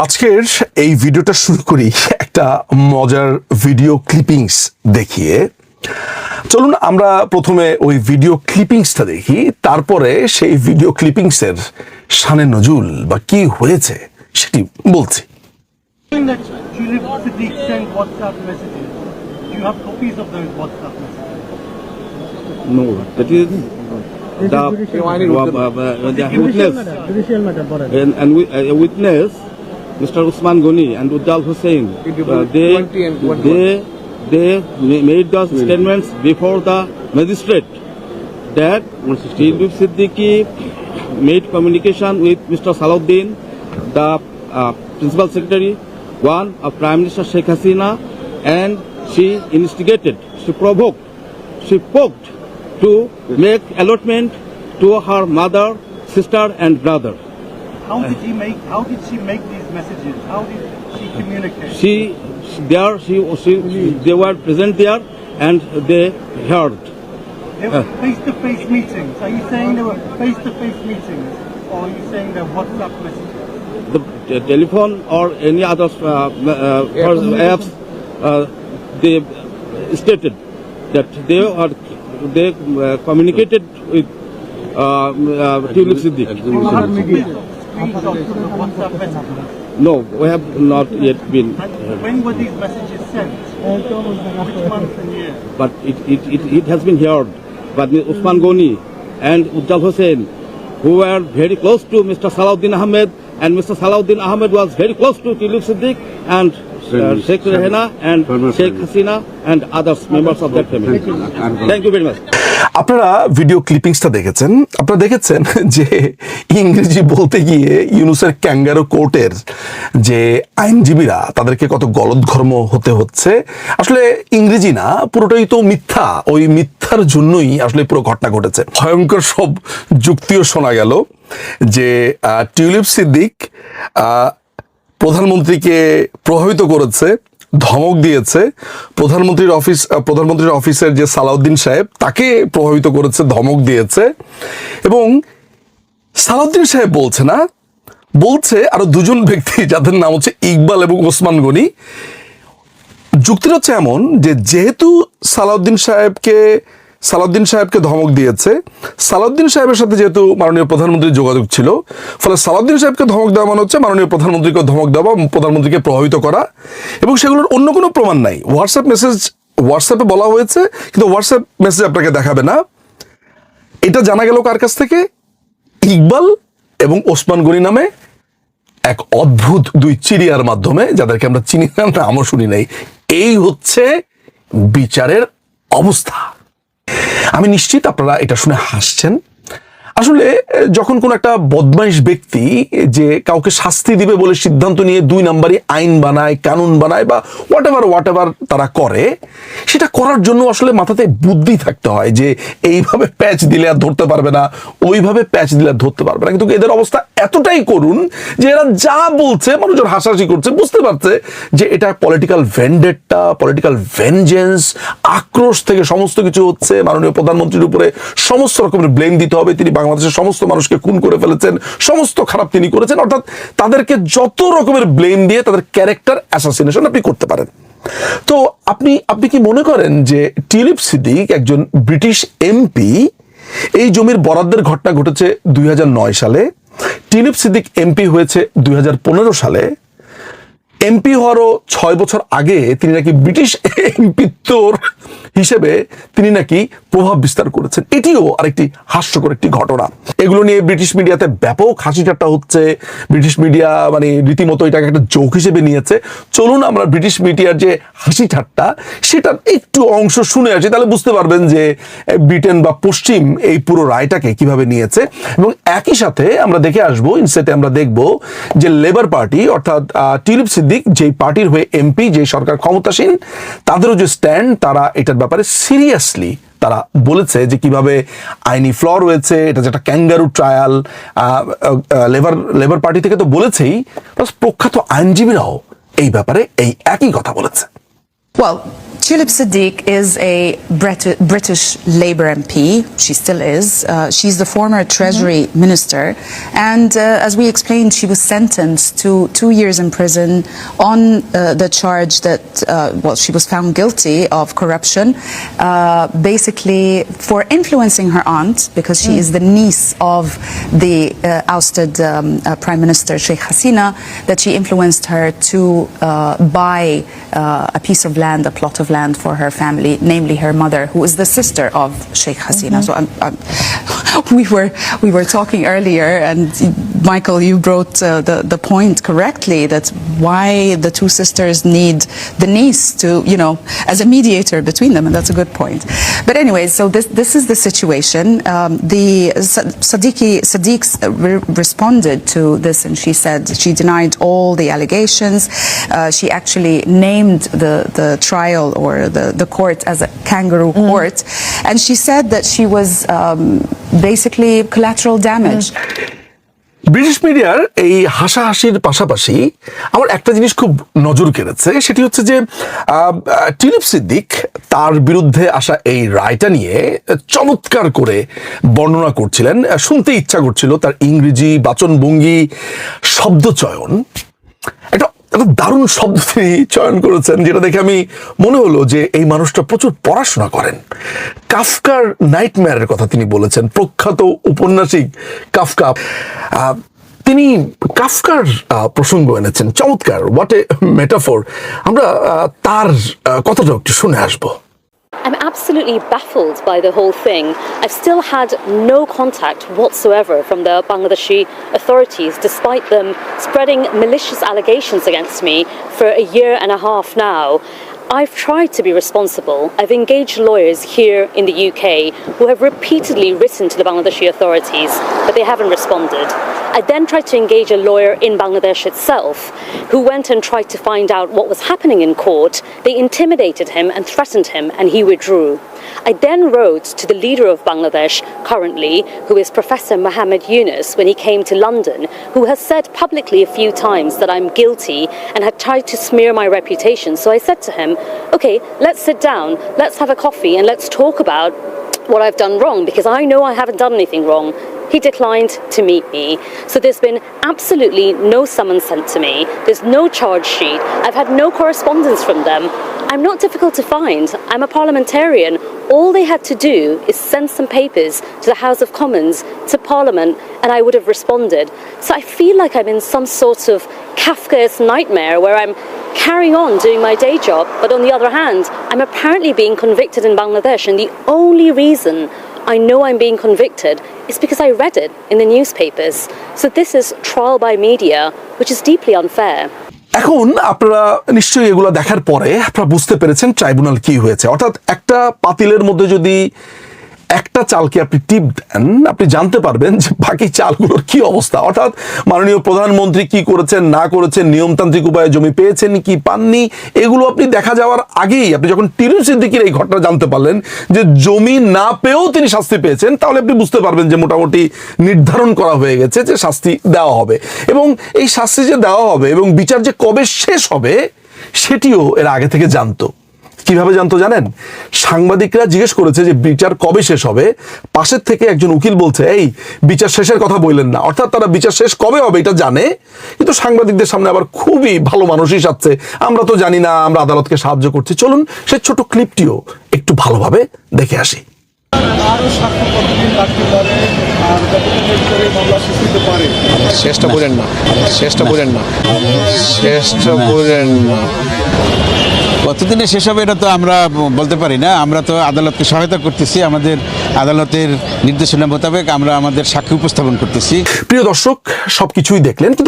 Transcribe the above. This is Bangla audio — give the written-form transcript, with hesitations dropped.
আজকের এই ভিডিওটা শুরু করি একটা মজার ভিডিও ক্লিপিংস দেখিয়ে। চলুন আমরা প্রথমে ওই ভিডিও ক্লিপিংসটা দেখি, তারপরে সেই ভিডিও ক্লিপিংসের শানে নজুল বা কি হয়েছে সেটি বলছি। Tulip Siddiq sent WhatsApp messages. Do you have copies of those WhatsApp messages? No, that is the witness and a witness, Mr. Usman Ghani and Ujjal Hussain. They made the statements before the magistrate that Tulip Siddiqui made communication with Mr. Salahuddin, the principal secretary, one of Prime Minister Sheikh Hasina, and she instigated, she provoked, she poked to make allotment to her mother, sister, and brother. How did she make these messages? How did she communicate? They were present there, and they heard. They were face-to-face meetings. Are you saying they were face-to-face meetings, or are you saying they're WhatsApp messages? The telephone or any other apps, they stated that they communicated with Tulip Siddiq. Do you have screenshots of the WhatsApp messages? No, we have not yet been. And when were these messages sent? Which month and year? But it has been heard by Usman Ghani and Ujjal Hussain, who were very close to Mr. Salahuddin Ahmed, and Mr. Salahuddin Ahmed was very close to Tulip Siddiq and Sheikh Rehana and Sheikh Hasina and others members of that family. Thank you very much. আপনারা ভিডিও ক্লিপিংসটা দেখেছেন, আপনারা দেখেছেন যে ইংরেজি বলতে গিয়ে ইউনুসের ক্যাঙ্গারো কোর্টের যে আইনজীবীরা তাদেরকে কত গলদঘর্ম হতে হচ্ছে। আসলে ইংরেজি না, পুরোটাই তো মিথ্যা, ওই মিথ্যার জন্যই আসলে পুরো ঘটনা ঘটেছে। ভয়ঙ্কর সব যুক্তিও শোনা গেল যে টিউলিপ সিদ্দিক প্রধানমন্ত্রীকে প্রভাবিত করেছে, ধমক দিয়েছে, প্রধানমন্ত্রীর অফিসের যে সালাউদ্দিন সাহেব তাকে প্রভাবিত করেছে, ধমক দিয়েছে। এবং সালাউদ্দিন সাহেব বলছে না, বলছে আরো দুজন ব্যক্তি যাদের নাম হচ্ছে ইকবাল এবং ওসমান গনি। যুক্তিটা হচ্ছে এমন যে যেহেতু সালাউদ্দিন সাহেবকে ধমক দিয়েছে, সালাউদ্দিন সাহেবের সাথে যেহেতু মাননীয় প্রধানমন্ত্রীর যোগাযোগ ছিল, ফলে সালাউদ্দিন সাহেবকে ধমক দেওয়া মানে হচ্ছে মাননীয় প্রধানমন্ত্রীকে ধমক দেওয়া, প্রধানমন্ত্রীকে প্রভাবিত করা, এবং সেগুলোর অন্য কোনো প্রমাণ নাই। হোয়াটসঅ্যাপে বলা হয়েছে, কিন্তু হোয়াটসঅ্যাপ মেসেজ আপনাকে দেখাবে না। এটা জানা গেল কার কাছ থেকে? ইকবাল এবং ওসমান গনি নামে এক অদ্ভুত দুই চিড়িয়ার মাধ্যমে, যাদেরকে আমরা চিনি না, নামও শুনি নাই। এই হচ্ছে বিচারের অবস্থা। আমি নিশ্চিত আপনারা এটা শুনে হাসছেন। আসলে যখন কোন একটা বদমাইশ ব্যক্তি যে কাউকে শাস্তি দিবে বলে সিদ্ধান্ত নিয়ে দুই নাম্বারই আইন বানায়, কানুন বানায়, বা হোয়াট এভার তারা করে, সেটা করার জন্য আসলে মাথাতে বুদ্ধি থাকতে হয় যে এইভাবে প্যাচ দিলে আর ধরতে পারবে না, ওইভাবে প্যাচ দিলে আর ধরতে পারবে না। কিন্তু এদের অবস্থা এতটাই করুণ যে এরা যা বলছে মানুষজন হাসাহাসি করছে, বুঝতে পারছে যে এটা পলিটিক্যাল ভেন্ডেট্টা, পলিটিক্যাল ভেনজেন্স, আক্রোশ থেকে সমস্ত কিছু হচ্ছে। মাননীয় প্রধানমন্ত্রীর উপরে সমস্ত রকমের ব্লেম দিতে হবে, তিনি বাংলাদেশের সমস্ত মানুষকে খুন করে ফেলেছেন, সমস্ত খারাপ তিনি করেছেন। অর্থাৎ তাদেরকে যত রকমের ব্লেম দিয়ে তাদের ক্যারেক্টার অ্যাসাসিনেশন আপনি করতে পারেন। তো আপনি কি মনে করেন যে টিউলিপ সিদ্দিক একজন ব্রিটিশ এমপি? এই জমির বরাদ্দের ঘটনা ঘটেছে 2009 সালে। টিউলিপ সিদ্দিক এমপি হয়েছে 2015 সালে। এমপি হওয়ারও 6 বছর আগে তিনি নাকি ব্রিটিশ এমপিত্বর হিসেবে তিনি নাকি প্রভাব বিস্তার করেছেন। এটিও আরেকটি হাস্যকর একটি ঘটনা। এগুলো নিয়ে ব্রিটিশ মিডিয়াতে ব্যাপক হাসি ঠাট্টা হচ্ছে। ব্রিটিশ মিডিয়া মানে রীতিমতো এটাকে একটা জোক হিসেবে নিয়েছে। চলুন আমরা ব্রিটিশ মিডিয়ার যে হাসি ঠাট্টা সেটার একটু অংশ শুনে আসি, তাহলে বুঝতে পারবেন যে ব্রিটেন বা পশ্চিম এই পুরো রায়টাকে কিভাবে নিয়েছে। এবং একই সাথে আমরা দেখে আসবো, ইনসেটে আমরা দেখব যে লেবার পার্টি অর্থাৎ টিউলিপ সিদ্দিক যেই পার্টির হয়ে এমপি, যে সরকার ক্ষমতাসীন, তাদেরও যে স্ট্যান্ড, তারা এটার ব্যাপারে সিরিয়াসলি তারা বলেছে যে কিভাবে আইনি ফ্ল রয়েছে, এটা যে একটা ক্যাঙ্গারু ট্রায়াল। লেবার পার্টি থেকে তো বলেছেই, প্লাস প্রখ্যাত আইনজীবীরাও এই ব্যাপারে এই একই কথা বলেছে। Well, Tulip Siddiq is a British Labour MP. She still is. She's the former Treasury Minister. And as we explained, she was sentenced to 2 years in prison on the charge that, she was found guilty of corruption, basically for influencing her aunt, because she is the niece of the ousted Prime Minister Sheikh Hasina, that she influenced her to buy a piece of land, a plot of land for her family, namely her mother, who is the sister of Sheikh Hasina. So we were talking earlier, and Michael, you brought the point correctly, that why the two sisters need the niece to, as a mediator between them, and that's a good point. But anyway, so this is the situation. The Siddiq responded to this, and she said she denied all the allegations. She actually named the trial or the court as a kangaroo court, and she said that she was basically collateral damage. British মিডিয়ার এই হাসাহাসির পাশাপাশি আমার একটা জিনিস খুব নজর কেড়েছে, সেটি হচ্ছে যে টিউলিপ সিদ্দিক তার বিরুদ্ধে আসা এই রায়টা নিয়ে চমৎকার করে বর্ণনা করছিলেন। শুনতে ইচ্ছা করছিল তার ইংরেজি বাচনভঙ্গি, শব্দচয়ন। একটা দারুণ শব্দ তিনি চয়ন করেছেন, যেটা দেখে আমি মনে হলো যে এই মানুষটা প্রচুর পড়াশোনা করেন। কাফকার নাইটমেয়ারের কথা তিনি বলেছেন, প্রখ্যাত উপন্যাসিক কাফকা। তিনি কাফকার প্রসঙ্গ এনেছেন, চমৎকার, হোয়াট এ মেটাফোর। আমরা তার কথাটা একটু শুনে আসবো। I'm absolutely baffled by the whole thing. I've still had no contact whatsoever from the Bangladeshi authorities, despite them spreading malicious allegations against me for a year and a half now. I've tried to be responsible. I've engaged lawyers here in the UK who have repeatedly written to the Bangladeshi authorities, but they haven't responded. I then tried to engage a lawyer in Bangladesh itself, who went and tried to find out what was happening in court. They intimidated him and threatened him, and he withdrew. I then wrote to the leader of Bangladesh currently, who is Professor Muhammad Yunus, when he came to London, who has said publicly a few times that I'm guilty and had tried to smear my reputation. So I said to him, okay, let's sit down, let's have a coffee, and let's talk about what I've done wrong, because I know I haven't done anything wrong. He declined to meet me. So there's been absolutely no summons sent to me. There's no charge sheet. I've had no correspondence from them. I'm not difficult to find. I'm a parliamentarian. All they had to do is send some papers to the House of Commons, to Parliament, and I would have responded. So I feel like I'm in some sort of Kafkaesque nightmare where I'm carrying on doing my day job, but on the other hand, I'm apparently being convicted in Bangladesh, and the only reason I know I'm being convicted is because I read it in the newspapers. So this is trial by media, which is deeply unfair. এখন আপনারা নিশ্চয়ই এগুলো দেখার পরে আপনারা বুঝতে পেরেছেন ট্রাইব্যুনাল কি হয়েছে। অর্থাৎ একটা পাতিলের মধ্যে যদি একটা চালকে আপনি টিপ দেন, আপনি জানতে পারবেন যে বাকি চালগুলোর কি অবস্থা। অর্থাৎ মাননীয় প্রধানমন্ত্রী কি করেছেন না করেছেন, নিয়মতান্ত্রিক উপায়ে জমি পেয়েছেন কি পাননি, এগুলো আপনি দেখা যাওয়ার আগেই আপনি যখন টিউলিপ সিদ্দিকের এই ঘটনা জানতে পারলেন যে জমি না পেয়েও তিনি শাস্তি পেয়েছেন, তাহলে আপনি বুঝতে পারবেন যে মোটামুটি নির্ধারণ করা হয়ে গেছে যে শাস্তি দেওয়া হবে। এবং এই শাস্তি যে দেওয়া হবে এবং বিচার যে কবে শেষ হবে সেটিও এর আগে থেকে জানতো। কিভাবে জানতো জানেন? সাংবাদিকরা জিজ্ঞেস করেছে যে বিচার কবে শেষ হবে, পাশের থেকে একজন উকিল বলছে এই বিচার শেষের কথা বললেন না। অর্থাৎ তারা বিচার শেষ কবে হবে এটা জানে, কিন্তু সাংবাদিকদের সামনে আবার খুবই ভালো মানুষই সাজছে, আমরা তো জানি না, আমরা আদালতকে সাহায্য করছি। চলুন সেই ছোট ক্লিপটিও একটু ভালোভাবে দেখে আসি। আরো সাক্ষ্য কতদিন লাগতে পারে, আর কতদিন করে মামলা শেষ হতে পারে? চেষ্টা করেন না, চেষ্টা করেন না, চেষ্টা করেন না। কতদিনে শেষ হবে এটা তো আমরা বলতে পারি না। আমরা তো আদালতকে সহায়তা করতেছি, আমাদের আদালতের নির্দেশনা মোতাবেক আমরা আমাদের সাক্ষী উপস্থাপন করতেছি। প্রিয় দর্শক, সবকিছুই দেখলেন, কিন্তু